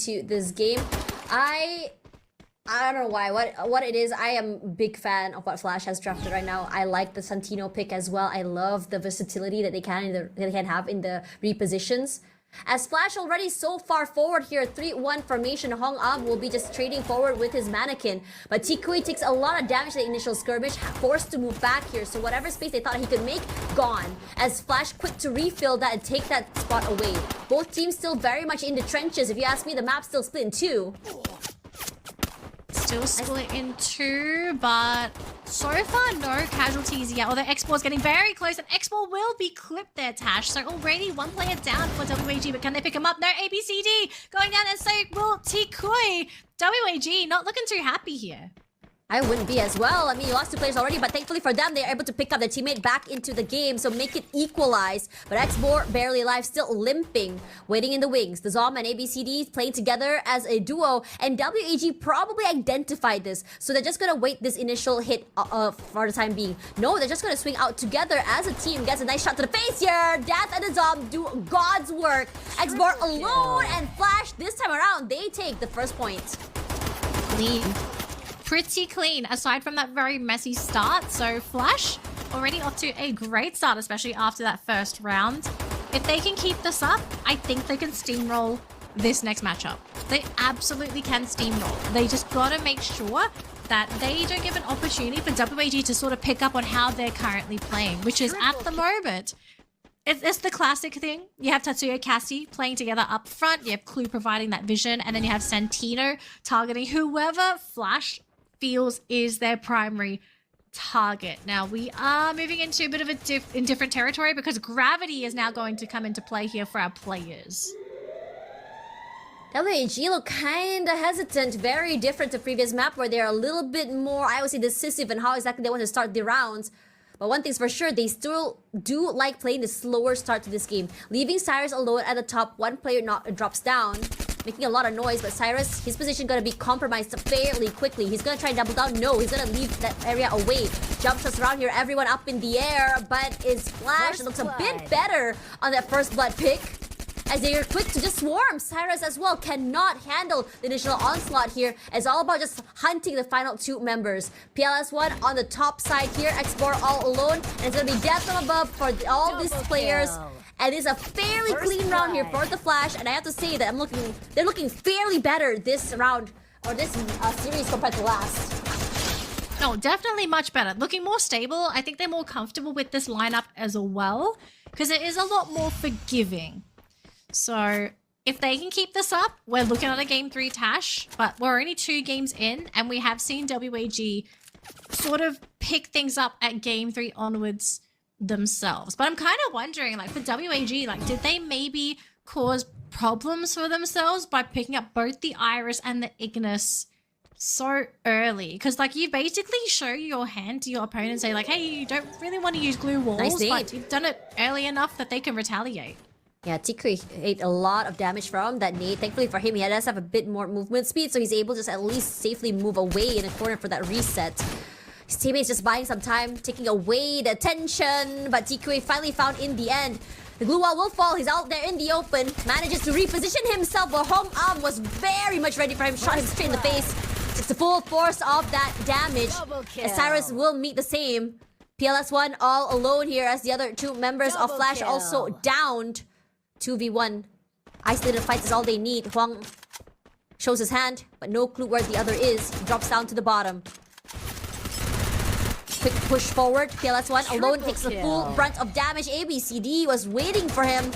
into this game. I don't know why. What it is, I am a big fan of what Ffws has drafted right now. I like the Santino pick as well. I love the versatility that they can have in the repositions. As Ffws already so far forward here, 3-1 formation, Hong Am will be just trading forward with his mannequin. But Tikui takes a lot of damage to the initial skirmish, forced to move back here. So whatever space they thought he could make, gone. As Ffws quick to refill that and take that spot away. Both teams still very much in the trenches. If you ask me, the map's still split in two. Still split in two, but so far no casualties yet. Although X-Bor's getting very close, and X-Bor will be clipped there, Tash. So already one player down for WAG, but can they pick him up? No, ABCD going down, and so will Tikui. WAG not looking too happy here. I wouldn't be as well. I mean, you lost two players already, but thankfully for them, they're able to pick up their teammate back into the game, so make it equalize. But X-Bor barely alive, still limping, waiting in the wings. The Zom and ABCD playing together as a duo, and WAG probably identified this, so they're just gonna wait this initial hit for the time being. No, they're just gonna swing out together as a team. Gets a nice shot to the face here. Death and the Zom do God's work. X-Bor alone, and Ffws this time around, they take the first point. Clean. Pretty clean, aside from that very messy start. So Ffws already off to a great start, especially after that first round. If they can keep this up, I think they can steamroll this next matchup. They absolutely can steamroll. They just gotta make sure that they don't give an opportunity for WAG to sort of pick up on how they're currently playing, which is at the moment, it's the classic thing. You have Tatsuya Cassie playing together up front, you have Clue providing that vision, and then you have Santino targeting whoever Ffws feels is their primary target. Now we are moving into a bit of a different territory because gravity is now going to come into play here for our players. WAG look kinda hesitant, very different to previous map where they're a little bit more, I would say, decisive in how exactly they want to start the rounds. But one thing's for sure, they still do like playing the slower start to this game. Leaving Cyrus alone at the top, one player drops down, making a lot of noise, but Cyrus, his position gonna be compromised fairly quickly. He's gonna try and double down. No, he's gonna leave that area away. Jump shots around here, everyone up in the air, but it's Ffws. It looks a bit better on that first blood pick, as they are quick to just swarm. Cyrus as well cannot handle the initial onslaught here. It's all about just hunting the final two members. PLS1 on the top side here, X-Bor all alone, and it's gonna be death from above for all these players. And it's a fairly clean round here for the Ffws, and I have to say that they're looking fairly better this round, or this series compared to last. No, definitely much better. Looking more stable. I think they're more comfortable with this lineup as well, because it is a lot more forgiving. So if they can keep this up, we're looking at a game 3 Tash, but we're only 2 games in, and we have seen WAG sort of pick things up at game 3 onwards themselves. But I'm kind of wondering, like, for WAG, like, did they maybe cause problems for themselves by picking up both the Iris and the Ignis so early? Because, like, you basically show your hand to your opponent and say, like, hey, you don't really want to use glue walls, but you've done it early enough that they can retaliate. Yeah, Tikui ate a lot of damage from that nade. Thankfully for him, he does have a bit more movement speed, so he's able to just at least safely move away in a corner for that reset. His teammates just buying some time, taking away the tension, but Tikui finally found in the end. The glue wall will fall, he's out there in the open, manages to reposition himself, but Hong Am was very much ready for him, shot him straight in the face. Just the full force of that damage. As Cyrus will meet the same. PLS1 all alone here as the other two members of Ffws also downed. 2v1. Isolated fights is all they need. Huang shows his hand, but no clue where the other is. He drops down to the bottom. Quick push forward. PLS1 alone takes the full brunt of damage. ABCD was waiting for him.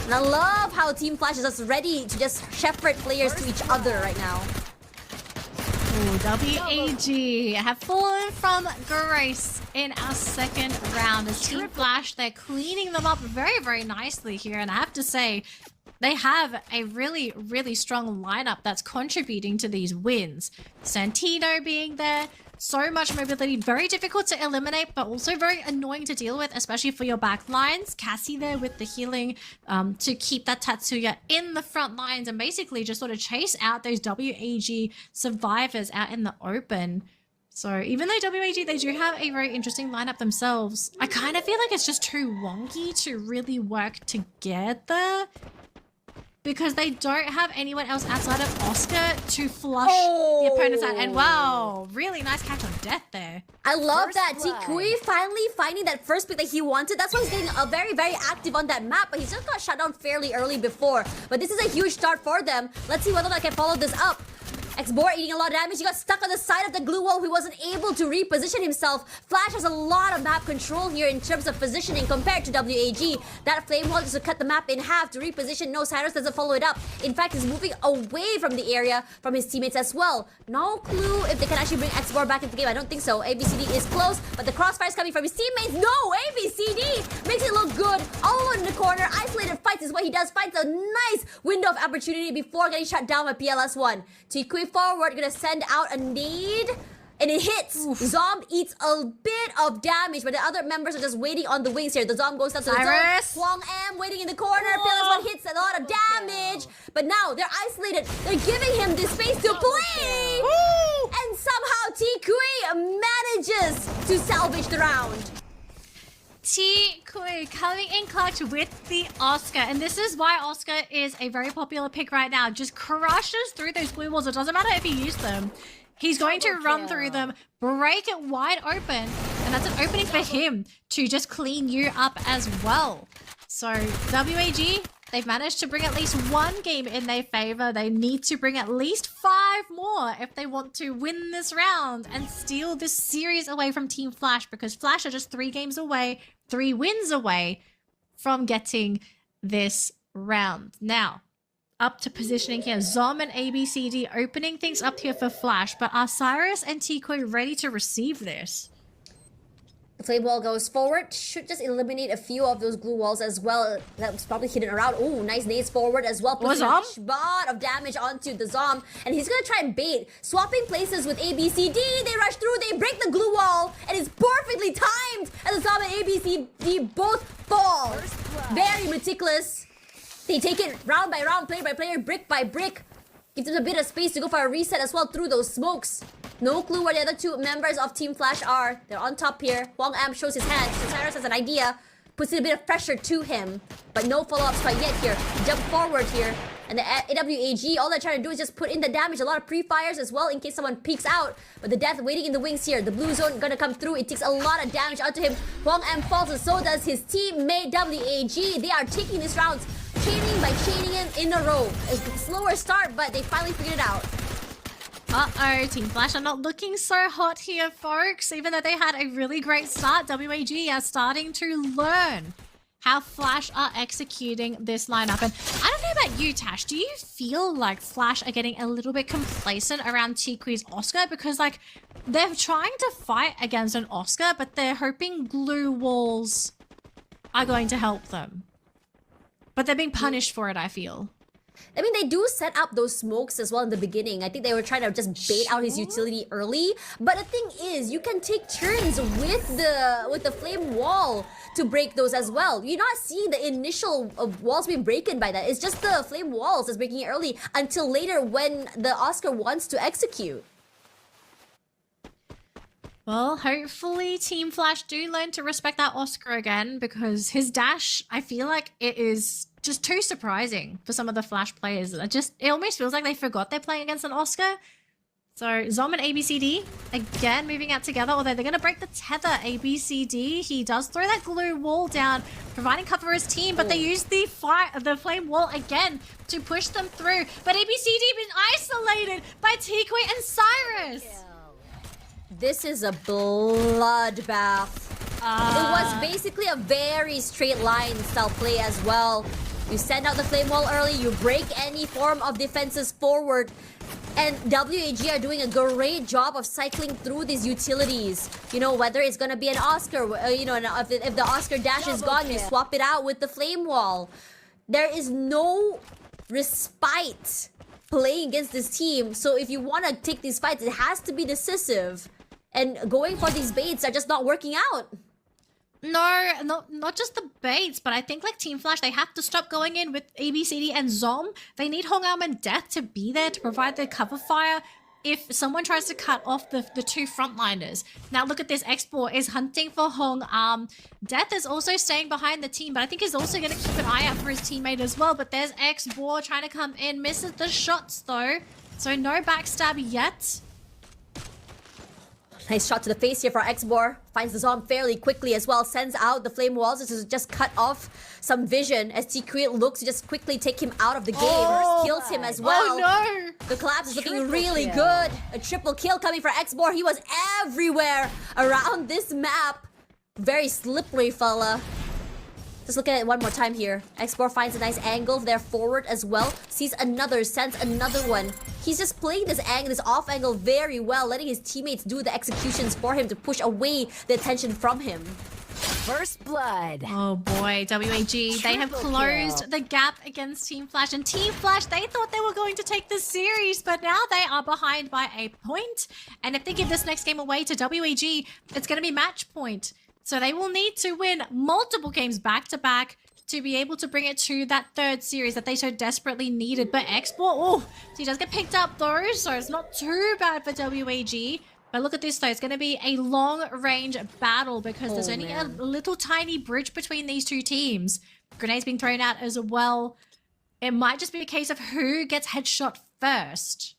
And I love how Team Ffws is just ready to just shepherd players to each other right now. Ooh, WAG have fallen from grace in our second round. As Team Ffws, they're cleaning them up very, very nicely here. And I have to say, they have a really, really strong lineup that's contributing to these wins. Santino being there, so much mobility, very difficult to eliminate, but also very annoying to deal with, especially for your back lines. Cassie there with the healing to keep that Tatsuya in the front lines and basically just sort of chase out those WAG survivors out in the open. So even though WAG, they do have a very interesting lineup themselves, I kind of feel like it's just too wonky to really work together. because they don't have anyone else outside of Oscar to flush the opponents out. And wow, really nice catch on death there. I love First that. blood. Tikui finally finding that first pick that he wanted. That's why he's getting very, very active on that map. But he's just got shut down fairly early before. But this is a huge start for them. Let's see whether or not I can follow this up. Xbor eating a lot of damage. He got stuck on the side of the glue wall. He wasn't able to reposition himself. Flash has a lot of map control here in terms of positioning compared to WAG. That flame wall just to cut the map in half to reposition. No, Cyrus doesn't follow it up. In fact, he's moving away from the area from his teammates as well. No clue if they can actually bring Xbor back into the game. I don't think so. ABCD is close, but the crossfire is coming from his teammates. No, ABCD makes it look good. All alone in the corner. Isolated fights is what he does. Finds a nice window of opportunity before getting shut down by PLS1. Tikui forward, gonna send out a nade, and it hits. Zom eats a bit of damage, but the other members are just waiting on the wings here. The Zom goes down to the Cyrus. zone. Huang Am waiting in the corner. PLS1 hits a lot of damage, but now they're isolated. They're giving him this space to play, and somehow Tikui manages to salvage the round. Tikui coming in clutch with the Oscar, and this is why Oscar is a very popular pick right now. Just crushes through those blue walls. It doesn't matter if he used them. He's going to run through them, break it wide open, and that's an opening for him to just clean you up as well. So WAG, they've managed to bring at least one game in their favor. They need to bring at least 5 more if they want to win this round and steal this series away from Team Flash, because Flash are just 3 games away, 3 wins away from getting this round. Now, up to positioning here. Zom and ABCD opening things up here for Flash, but are Cyrus and Tikui ready to receive this? The flame wall goes forward. Should just eliminate a few of those glue walls as well. That was probably hidden around. Oh, nice nades forward as well. Puts a lot of damage onto the Zom. And he's going to try and bait. Swapping places with ABCD. They rush through. They break the glue wall. And it's perfectly timed. And the Zom and ABCD both fall. Very meticulous. They take it round by round, player by player, brick by brick. Gives them a bit of space to go for a reset as well through those smokes. No clue where the other 2 members of Team Flash are. They're on top here. Huang Am shows his hand. So Cyrus has an idea. Puts in a bit of pressure to him. But no follow-ups quite yet here. Jump forward here. And the AWAG, all they're trying to do is just put in the damage. A lot of pre-fires as well in case someone peeks out. But the death waiting in the wings here. The blue zone gonna come through. It takes a lot of damage onto him. Huang Am falls and so does his teammate WAG. They are taking this round chaining by chaining him in a row. A slower start, but they finally figured it out. Uh-oh, Team Flash are not looking so hot here, folks. Even though they had a really great start, WAG are starting to learn how Flash are executing this lineup. And I don't know about you, Tash. Do you feel like Flash are getting a little bit complacent around Tikui's Oscar? Because, like, they're trying to fight against an Oscar, but they're hoping glue walls are going to help them. But they're being punished for it, I feel. I mean, they do set up those smokes as well in the beginning. I think they were trying to just bait out his utility early. But the thing is, you can take turns with the flame wall to break those as well. You're not seeing the initial walls being broken by that. It's just the flame walls that's breaking it early until later when the Oscar wants to execute. Well, hopefully Team Flash do learn to respect that Oscar again, because his dash, I feel like it is just too surprising for some of the Flash players. It almost feels like they forgot they're playing against an Oscar. So Zom and ABCD, again, moving out together, although they're going to break the tether. ABCD, he does throw that glue wall down, providing cover for his team, but they use the flame wall again to push them through. But ABCD been isolated by Tikui and Cyrus. This is a bloodbath. It was basically a very straight line style play as well. You send out the flame wall early, you break any form of defenses forward, and WAG are doing a great job of cycling through these utilities. You know, whether it's gonna be an Oscar, you know, if the Oscar dash is gone, you swap it out with the flame wall. There is no respite playing against this team. So if you want to take these fights, it has to be decisive. And going for these baits are just not working out. No, not just the baits, but I think like Team Flash, they have to stop going in with ABCD and Zom. They need Hong Am and Death to be there to provide their cover fire if someone tries to cut off the two frontliners. Now look at this. Export is hunting for Hong. Death is also staying behind the team, but I think he's also going to keep an eye out for his teammate as well. But there's Export trying to come in. Misses the shots though. So no backstab yet. Nice shot to the face here for Xbor. Finds the Zom fairly quickly as well. Sends out the flame walls to just cut off some vision as T-Creel looks to just quickly take him out of the game. Kills him as well. Oh no! The collapse is looking really good. A triple kill coming for Xbor. He was everywhere around this map. Very slippery fella. Just look at it one more time here. Xbor finds a nice angle there forward as well. Sees another, sends another one. He's just playing this angle, this off angle very well, letting his teammates do the executions for him to push away the attention from him. First blood. Oh boy, WAG, they have closed the gap against Team Flash. And Team Flash, they thought they were going to take this series, but now they are behind by a point. And if they give this next game away to WAG, it's going to be match point. So they will need to win multiple games back-to-back to be able to bring it to that third series that they so desperately needed. But Export, oh, so he does get picked up though, so it's not too bad for WAG. But look at this though, it's going to be a long-range battle because there's only a little tiny bridge between these two teams. Grenades being thrown out as well. It might just be a case of who gets headshot first.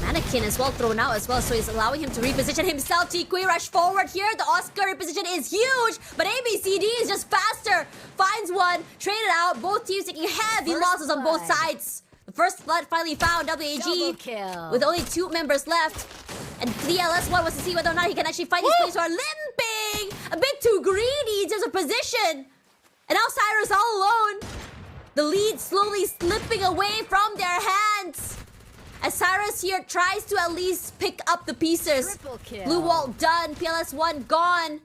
Mannequin as well thrown out as well, so he's allowing him to reposition himself. T-Kui rush forward here. The Oscar reposition is huge, but ABCD is just faster. Finds one, traded out. Both teams taking heavy losses on both sides. The first blood finally found. WAG with only 2 members left. And DLS1 wants to see whether or not he can actually find these players who are limping. A bit too greedy in terms of position. And now Cyrus all alone. The lead slowly slipping away from their hands. As Cyrus here tries to at least pick up the pieces. Blue wall done. PLS1 gone.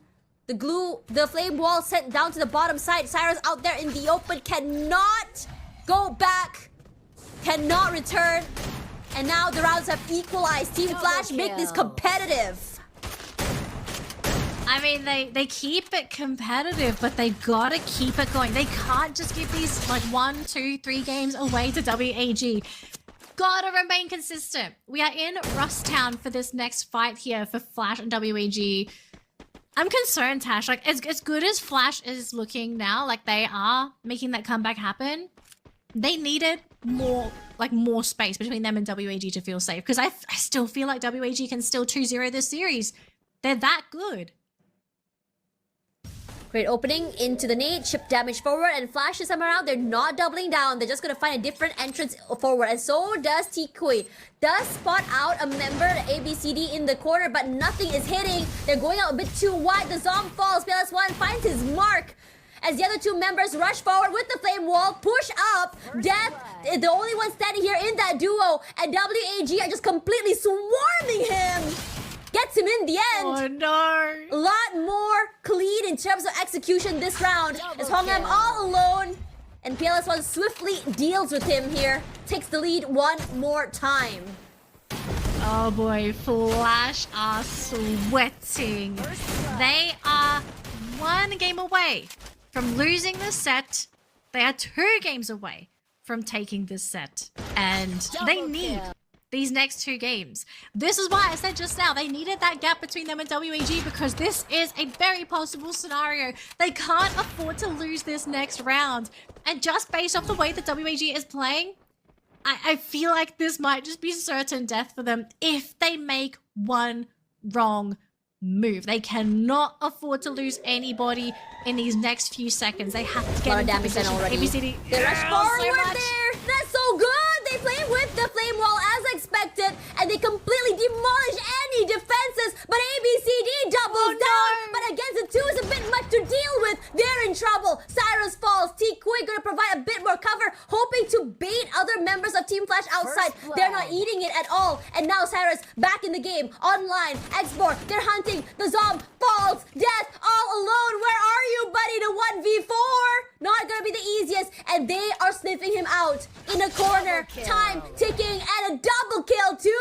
The flame wall sent down to the bottom side. Cyrus out there in the open cannot go back. Cannot return. And now the rounds have equalized. Team Flash make this competitive. I mean, they keep it competitive, but they gotta keep it going. They can't just give these like 1, 2, 3 games away to WAG. Gotta remain consistent. We are in Rusttown for this next fight here for Flash and WAG. I'm concerned, Tash. Like, as good as Flash is looking now, like they are making that comeback happen, they needed more space between them and WAG to feel safe. Because I still feel like WAG can still 2-0 this series. They're that good. Great opening into the nade, chip damage forward, and Flash is somewhere out. They're not doubling down. They're just going to find a different entrance forward. And so does T-Kui. Does spot out a member, the ABCD, in the corner, but nothing is hitting. They're going out a bit too wide. The Zom falls. PLS1 finds his mark. As the other 2 members rush forward with the flame wall, push up. Death, the only one standing here in that duo. And WAG are just completely swarming him. Gets him in the end. Oh no. A lot more clean in terms of execution this round. As Hongham all alone. And PLS1 swiftly deals with him here. Takes the lead one more time. Oh boy, Flash are sweating. They are 1 game away from losing the set. They are 2 games away from taking this set. And they need these next 2 games. This is why I said just now, they needed that gap between them and WAG because this is a very possible scenario. They can't afford to lose this next round. And just based off the way that WAG is playing, I feel like this might just be certain death for them if they make one wrong move. They cannot afford to lose anybody in these next few seconds. They have to get into position. Already. ABCD. They rush forward there. That's so good. They play with the flame wall as expected, and they completely demolish any defenses. But ABCD doubles down. But against the 2 is a bit much to deal with. They're in trouble. Cyrus falls. T-Kui going to provide a bit more cover, hoping to bait other members of Team Flash outside. They're not eating it at all. And now Cyrus back in the game, online. Export. They're hunting. The Zom falls. Death all alone. Where are you, buddy? The 1v4. Not going to be the easiest. And they are sniffing him out in a corner. Time ticking and a double kill to